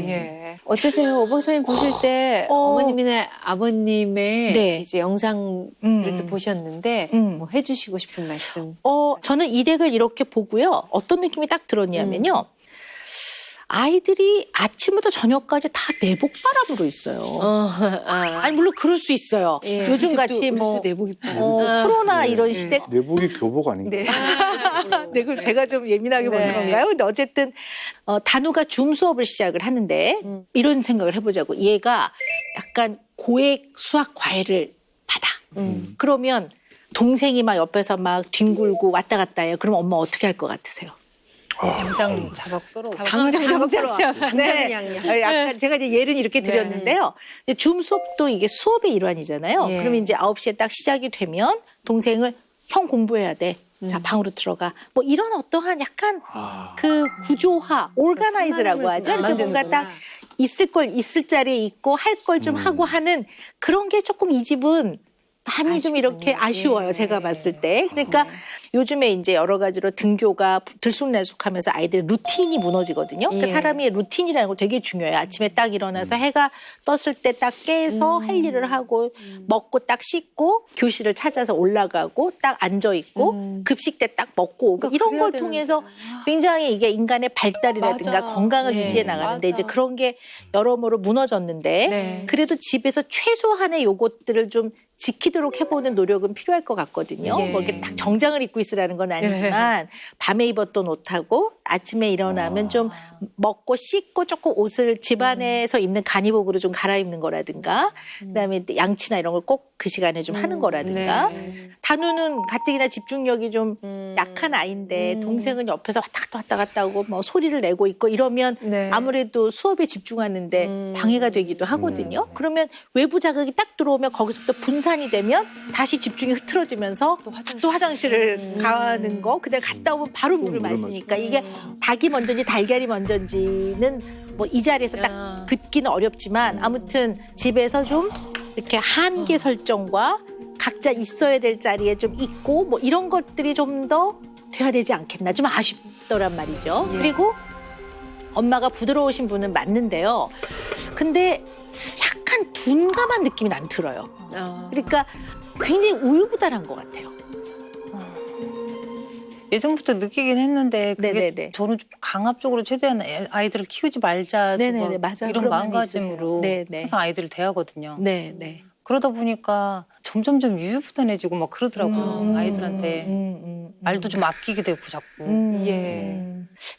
예. 어떠세요? 오 박사님 보실 때 어머님이나 아버님의 네. 이제 영상을 또 보셨는데 뭐 해주시고 싶은 말씀. 저는 이 덱을 이렇게 보고요. 어떤 느낌이 딱 들었냐면요. 아이들이 아침부터 저녁까지 다 내복 바람으로 있어요. 아니 물론 그럴 수 있어요. 예. 요즘 같이 뭐 내복이 코로나 이런 시대 내복이 교복 아닌가? 네, 그걸 제가 좀 예민하게 보는 네. 건가요? 근데 어쨌든 단우가 줌 수업을 시작을 하는데 이런 생각을 해보자고. 얘가 약간 고액 수학 과외를 받아. 그러면 동생이 막 옆에서 막 뒹굴고 왔다 갔다 해요. 그럼 엄마 어떻게 할 것 같으세요? 당장 잡아 끌어. 당장 네. 약간 제가 이제 예를 이렇게 드렸는데요. 줌 수업도 이게 수업의 일환이잖아요. 예. 그러면 이제 9시에 딱 시작이 되면 동생을 형 공부해야 돼. 자, 방으로 들어가. 뭐 이런 어떠한 약간 그 구조화, 올가나이즈라고 하죠. 이렇게 뭔가 딱 있을 걸 있을 자리에 있고 할 걸 좀 하고 하는 그런 게 조금 이 집은 많이 좀 이렇게 아쉬워요. 예. 제가 봤을 때. 그러니까 요즘에 이제 여러 가지로 등교가 들쑥날쑥하면서 아이들의 루틴이 무너지거든요. 그러니까 예. 사람이 루틴이라는 거 되게 중요해요. 아침에 딱 일어나서 해가 떴을 때 딱 깨서 할 일을 하고 먹고 딱 씻고 교실을 찾아서 올라가고 딱 앉아 있고 급식 때 딱 먹고 오고 이런 걸 통해서 굉장히 이게 인간의 발달이라든가 맞아. 건강을 네. 유지해 나가는데 맞아. 이제 그런 게 여러모로 무너졌는데 네. 그래도 집에서 최소한의 요것들을 좀 지키도록 해보는 노력은 필요할 것 같거든요. 예. 뭐 이렇게 딱 정장을 입고 있으라는 건 아니지만 밤에 입었던 옷하고 아침에 일어나면 좀 먹고 씻고 조금 옷을 집안에서 입는 간이복으로 좀 갈아입는 거라든가 그다음에 양치나 이런 걸 꼭 그 시간에 좀 하는 거라든가 네. 단우는 가뜩이나 집중력이 좀 약한 아이인데 동생은 옆에서 왔다 갔다 하고 뭐 소리를 내고 있고 이러면 네. 아무래도 수업에 집중하는데 방해가 되기도 하거든요. 그러면 외부 자극이 딱 들어오면 거기서부터 분산이 되면 다시 집중이 흐트러지면서 또 화장실을 가는 거 그다음에 갔다 오면 바로 물을 마시니까 이게 닭이 먼저인지 달걀이 먼저인지는 뭐 이 자리에서 딱 듣기는 어렵지만 아무튼 집에서 좀 이렇게 한계 설정과 각자 있어야 될 자리에 좀 있고 뭐 이런 것들이 좀 더 돼야 되지 않겠나 좀 아쉽더란 말이죠. 예. 그리고 엄마가 부드러우신 분은 맞는데요. 근데 약간 둔감한 느낌이 난 들어요. 그러니까 굉장히 우유부단한 것 같아요. 예전부터 느끼긴 했는데 그게 네네네. 저는 좀 강압적으로 최대한 아이들을 키우지 말자 네네네, 맞아요. 이런 그런 마음가짐으로 면이 있으세요. 네네. 항상 아이들을 대하거든요. 네. 그러다 보니까 점점점 유유부단해지고 막 그러더라고요. 아이들한테 말도 좀 아끼게 되고 자꾸. 예.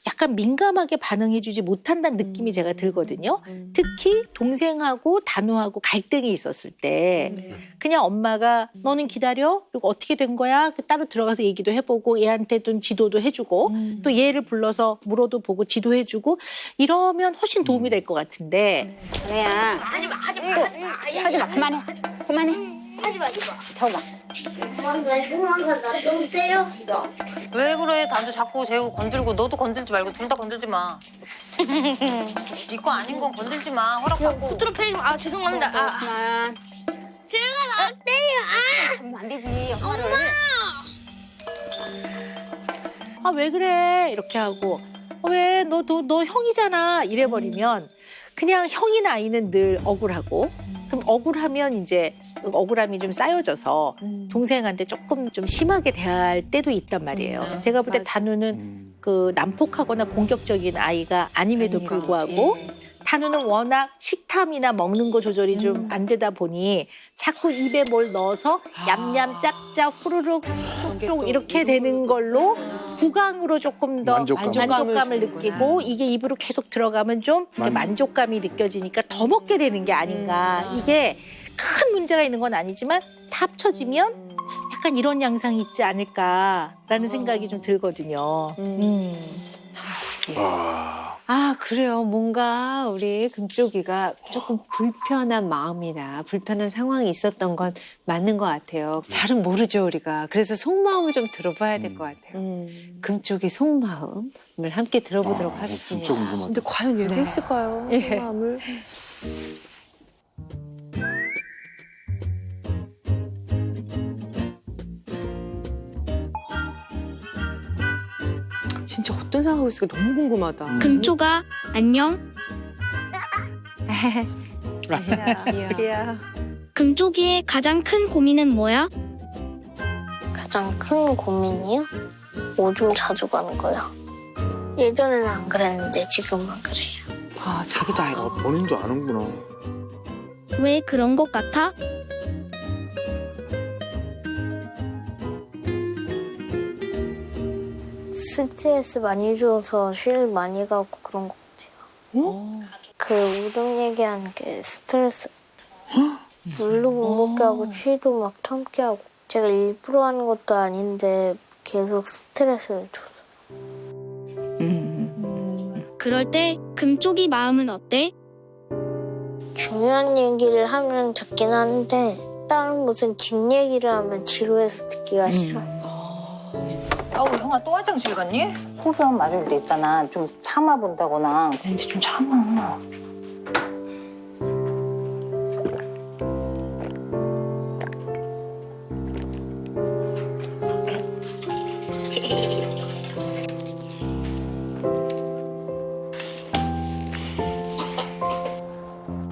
약간 민감하게 반응해주지 못한다는 느낌이 제가 들거든요. 특히 동생하고 단우하고 갈등이 있었을 때 그냥 엄마가 너는 기다려? 그리고 어떻게 된 거야? 따로 들어가서 얘기도 해보고 얘한테 좀 지도도 해주고 또 얘를 불러서 물어도 보고 지도해주고 이러면 훨씬 도움이 될 것 같은데 그래야. 하지마. 하지마. 그만해. 하지마. 저봐. 도망가. 나 좀 때렸어. 왜 그래? 나도 자꾸 재우 건들고 너도 건들지 말고 둘 다 건들지 마. 네 거 아닌 건 건들지 마. 허락받고. 후드로 패지 마. 죄송합니다. 그만. 제가 나 때려. 하면 안 되지. 엄마를. 아, 왜 그래? 이렇게 하고 왜? 너 형이잖아. 이래버리면 그냥 형이나 아이는 늘 억울하고 그럼 억울하면 이제 억울함이 좀 쌓여져서 동생한테 조금 좀 심하게 대할 때도 있단 말이에요. 제가 볼 때 단우는 그 난폭하거나 공격적인 아이가 아님에도 불구하고 단우는 워낙 식탐이나 먹는 거 조절이 좀 안 되다 보니 자꾸 입에 뭘 넣어서 얌얌 짭짭 후루룩 쪽쪽 이렇게 되는 걸로 구강으로 조금 더 만족감을 느끼고 이게 입으로 계속 들어가면 좀 만족감이 느껴지니까 더 먹게 되는 게 아닌가. 이게 큰 문제가 있는 건 아니지만 다 합쳐지면 약간 이런 양상이 있지 않을까라는 생각이 좀 들거든요. 아, 그래요. 뭔가 우리 금쪽이가 조금 불편한 마음이나 불편한 상황이 있었던 건 맞는 것 같아요. 잘은 모르죠, 우리가. 그래서 속마음을 좀 들어봐야 될 것 같아요. 금쪽이 속마음을 함께 들어보도록 하겠습니다. 근데 과연 얘기했을까요? 예. 마음을. 진짜 어떤 상황으로 있을까 너무 궁금하다. 금쪽아, 안녕. 야. 금쪽이의 가장 큰 고민은 뭐야? 가장 큰 고민이요? 오줌 자주 가는 거요. 예전에는 안 그랬는데 지금은 그래요. 아, 자기도 알고. 본인도 아는구나. 왜 그런 것 같아? 스트레스 많이 줘서 쉴 많이 가고 그런 것 같아요. 그 우동 얘기하는 게 스트레스. 물도 못 먹게 하고 취도 막 참게 하고. 제가 일부러 하는 것도 아닌데 계속 스트레스를 줘서. 그럴 때 금쪽이 마음은 어때? 중요한 얘기를 하면 듣긴 하는데 다른 무슨 긴 얘기를 하면 지루해서 듣기가 싫어요. 아우, 형아 또 화장실 갔니? 소변 맞을 때 있잖아. 좀 참아본다거나. 왠지 좀 참아.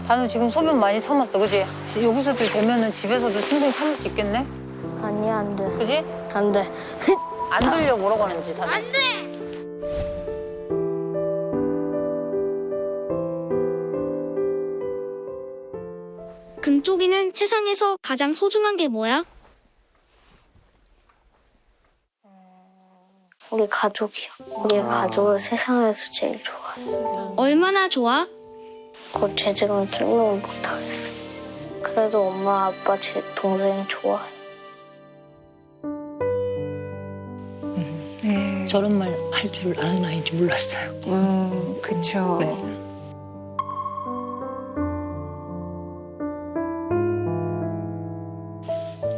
나는 지금 소변 많이 참았어, 그지? 여기서도 되면은 집에서도 충분히 참을 수 있겠네? 아니야, 안 돼. 그지? 안 돼. 안 들려 뭐라고 하는지 다들. 안 돼! 금쪽이는 세상에서 가장 소중한 게 뭐야? 우리 가족이요. 우리 가족을 세상에서 제일 좋아해요. 얼마나 좋아? 그걸 제대로 설명을 못하겠어요. 그래도 엄마, 아빠, 제 동생이 좋아해요. 저런 말 할 줄 아는 아이인지 몰랐어요. 그쵸. 네.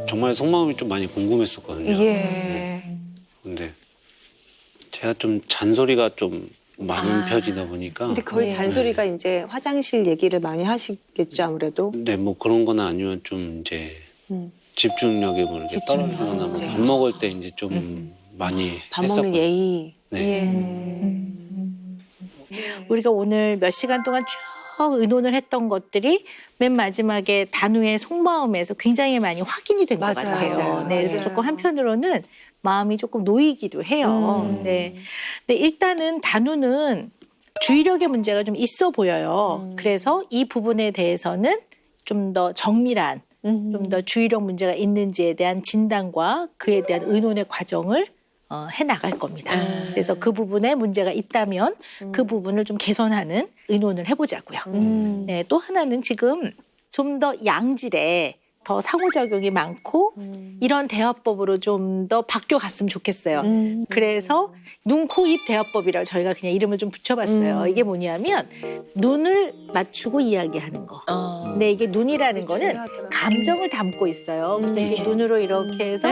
정말 속마음이 좀 많이 궁금했었거든요. 예. 근데 제가 좀 잔소리가 좀 많은 편이다 보니까. 근데 거의 잔소리가 이제 화장실 얘기를 많이 하시겠죠, 아무래도. 네, 뭐 그런 거나 아니면 좀 이제 집중력이 뭐 이렇게 떨어지거나 뭐 밥 먹을 때 이제 좀 많이 밥 했었거든요. 먹는 예의. 네. 우리가 오늘 몇 시간 동안 쭉 의논을 했던 것들이 맨 마지막에 단우의 속마음에서 굉장히 많이 확인이 된 것 같아요. 맞아요. 네, 그래서 조금 한편으로는 마음이 조금 놓이기도 해요. 네. 근데 일단은 단우는 주의력의 문제가 좀 있어 보여요. 그래서 이 부분에 대해서는 좀 더 정밀한, 좀 더 주의력 문제가 있는지에 대한 진단과 그에 대한 의논의 과정을 해나갈 겁니다. 그래서 그 부분에 문제가 있다면 그 부분을 좀 개선하는 의논을 해보자고요. 네, 또 하나는 지금 좀 더 양질의 더 상호작용이 많고 이런 대화법으로 좀 더 바뀌어갔으면 좋겠어요. 그래서 눈, 코, 입 대화법이라고 저희가 그냥 이름을 좀 붙여봤어요. 이게 뭐냐면 눈을 맞추고 이야기하는 거. 근데 이게 눈이라는 거는 감정을 담고 있어요. 그래서 이게 눈으로 이렇게 해서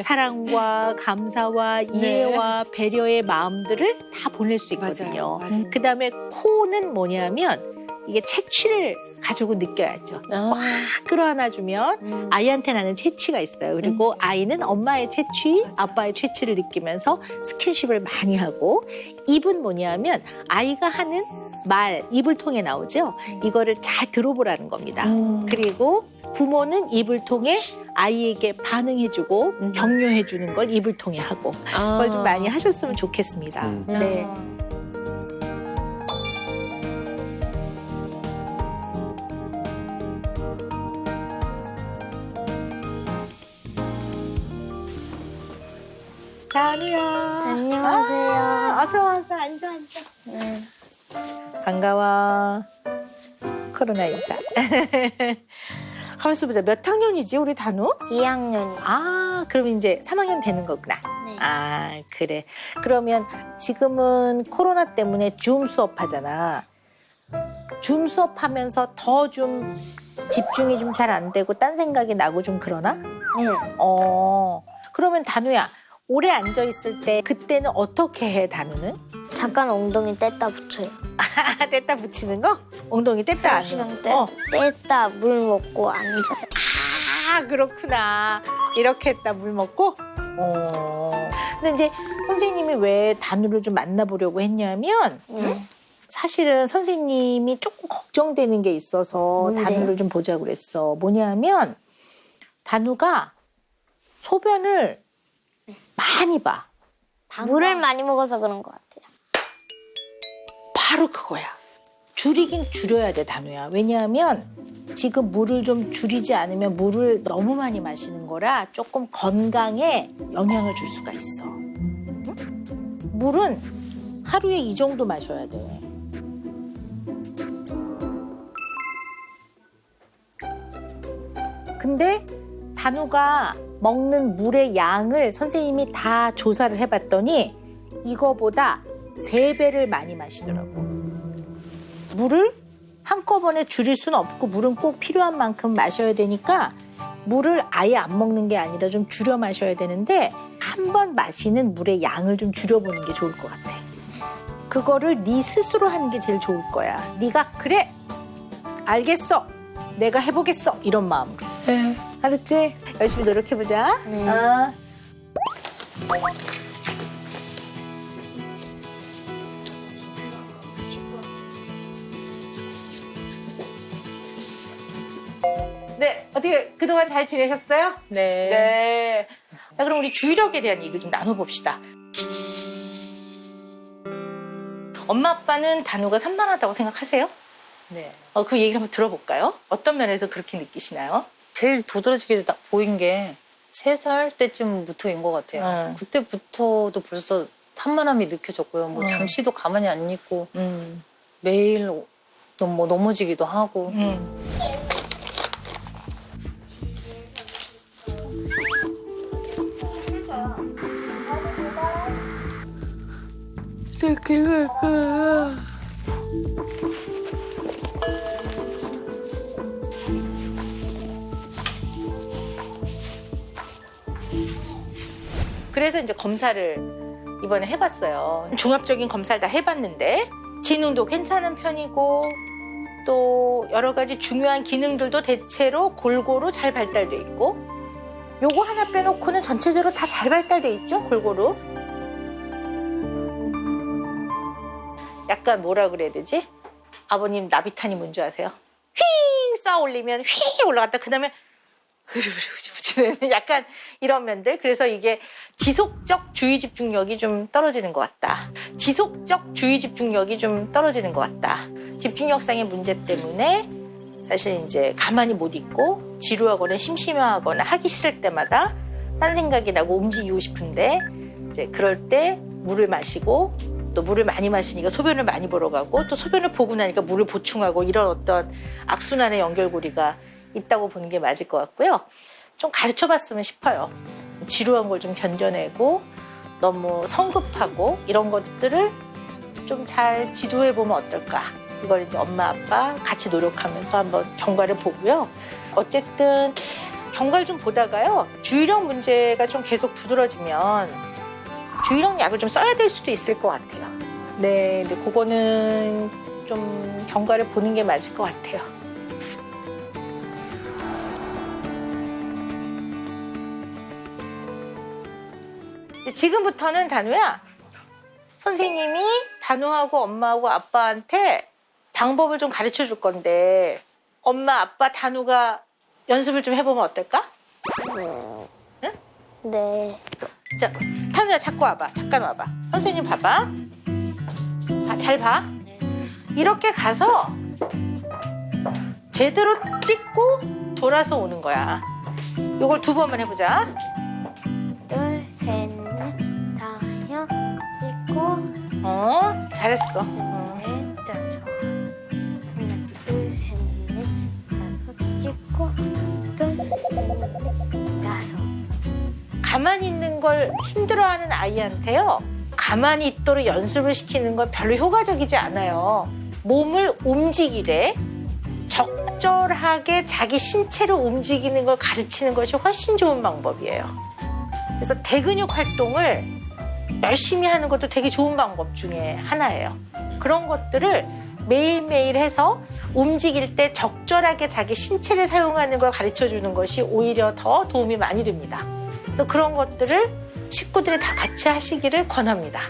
사랑과 감사와 이해와 배려의 마음들을 다 보낼 수 있거든요. 그다음에 코는 뭐냐면 이게 채취를 가지고 느껴야죠. 확 끌어안아주면 아이한테 나는 채취가 있어요. 그리고 아이는 엄마의 채취, 아빠의 채취를 느끼면서 스킨십을 많이 하고, 입은 뭐냐면 아이가 하는 말, 입을 통해 나오죠. 이거를 잘 들어보라는 겁니다. 그리고 부모는 입을 통해 아이에게 반응해주고 격려해주는 걸 입을 통해 하고, 그걸 좀 많이 하셨으면 좋겠습니다. 네. 다누야. 안녕하세요. 어서 와서 앉아. 네. 반가워. 코로나 인사. 가만있어 보자. 몇 학년이지 우리 다누? 2학년이요. 아, 그럼 이제 3학년 되는 거구나. 네. 아, 그래. 그러면 지금은 코로나 때문에 줌 수업하잖아. 줌 수업하면서 더 좀 집중이 좀 잘 안 되고 딴 생각이 나고 좀 그러나? 네. 그러면 다누야, 오래 앉아 있을 때 그때는 어떻게 해, 다누는? 잠깐 엉덩이 뗐다 붙여요. 뗐다 붙이는 거? 엉덩이 뗐다 안 시간 해요? 뗐다 물 먹고 앉아요. 아, 그렇구나. 이렇게 했다 물 먹고? 근데 이제 선생님이 왜 다누를 좀 만나보려고 했냐면 사실은 선생님이 조금 걱정되는 게 있어서 다누를 좀 보자고 그랬어. 뭐냐면 다누가 소변을 많이 봐. 물을 많이 먹어서 그런 것 같아요. 바로 그거야. 줄이긴 줄여야 돼, 다누야. 왜냐하면 지금 물을 좀 줄이지 않으면 물을 너무 많이 마시는 거라 조금 건강에 영향을 줄 수가 있어. 물은 하루에 이 정도 마셔야 돼. 근데 다누가 먹는 물의 양을 선생님이 다 조사를 해봤더니 이거보다 3배를 많이 마시더라고. 물을 한꺼번에 줄일 수는 없고 물은 꼭 필요한 만큼 마셔야 되니까 물을 아예 안 먹는 게 아니라 좀 줄여 마셔야 되는데 한 번 마시는 물의 양을 좀 줄여보는 게 좋을 것 같아. 그거를 네 스스로 하는 게 제일 좋을 거야. 네가 그래, 알겠어, 내가 해보겠어, 이런 마음으로. 알았지? 열심히 노력해보자. 네, 어떻게 그동안 잘 지내셨어요? 네. 자, 그럼 우리 주의력에 대한 얘기 좀 나눠봅시다. 엄마 아빠는 다누가 산만하다고 생각하세요? 네. 그 얘기를 한번 들어볼까요? 어떤 면에서 그렇게 느끼시나요? 제일 도드라지게 보인 게 3살 때쯤부터인 것 같아요. 그때부터도 벌써 산만함이 느껴졌고요. 뭐 잠시도 가만히 안 있고 매일 뭐 넘어지기도 하고. 그래서 이제 검사를 이번에 해봤어요. 종합적인 검사를 다 해봤는데 지능도 괜찮은 편이고 또 여러 가지 중요한 기능들도 대체로 골고루 잘 발달돼 있고, 요거 하나 빼놓고는 전체적으로 다 잘 발달돼 있죠, 골고루. 약간 뭐라 그래야 되지? 아버님 나비탄이 뭔지 아세요? 휘잉 쌓아 올리면 휘잉 올라갔다 그 다음에 약간 이런 면들. 그래서 이게 지속적 주의 집중력이 좀 떨어지는 것 같다. 지속적 주의 집중력이 좀 떨어지는 것 같다. 집중력상의 문제 때문에 사실 이제 가만히 못 있고 지루하거나 심심하거나 하기 싫을 때마다 딴 생각이 나고 움직이고 싶은데 이제 그럴 때 물을 마시고 또 물을 많이 마시니까 소변을 많이 보러 가고 또 소변을 보고 나니까 물을 보충하고 이런 어떤 악순환의 연결고리가 있다고 보는 게 맞을 것 같고요. 좀 가르쳐봤으면 싶어요. 지루한 걸 좀 견뎌내고 너무 성급하고 이런 것들을 좀 잘 지도해보면 어떨까. 이걸 이제 엄마 아빠 같이 노력하면서 한번 경과를 보고요. 어쨌든 경과를 좀 보다가요. 주의력 문제가 좀 계속 두드러지면 주의력 약을 좀 써야 될 수도 있을 것 같아요. 네, 근데 그거는 좀 경과를 보는 게 맞을 것 같아요. 지금부터는 단우야, 선생님이 단우하고 엄마하고 아빠한테 방법을 좀 가르쳐 줄 건데 엄마, 아빠, 단우가 연습을 좀 해보면 어떨까? 응? 네. 자, 단우야 자꾸 와봐. 잠깐 와봐. 선생님 봐봐. 잘 봐. 이렇게 가서 제대로 찍고 돌아서 오는 거야. 이걸 2번만 해보자. 둘, 셋, 넷, 다섯, 찍고. 잘했어. 넷, 다섯. 하나, 둘, 셋, 넷, 다섯, 찍고. 둘, 셋, 넷, 다섯. 가만히 있는 걸 힘들어하는 아이한테요. 가만히 있도록 연습을 시키는 건 별로 효과적이지 않아요. 몸을 움직이되 적절하게 자기 신체를 움직이는 걸 가르치는 것이 훨씬 좋은 방법이에요. 그래서 대근육 활동을 열심히 하는 것도 되게 좋은 방법 중에 하나예요. 그런 것들을 매일매일 해서 움직일 때 적절하게 자기 신체를 사용하는 걸 가르쳐주는 것이 오히려 더 도움이 많이 됩니다. 그래서 그런 것들을 식구들이 다 같이 하시기를 권합니다.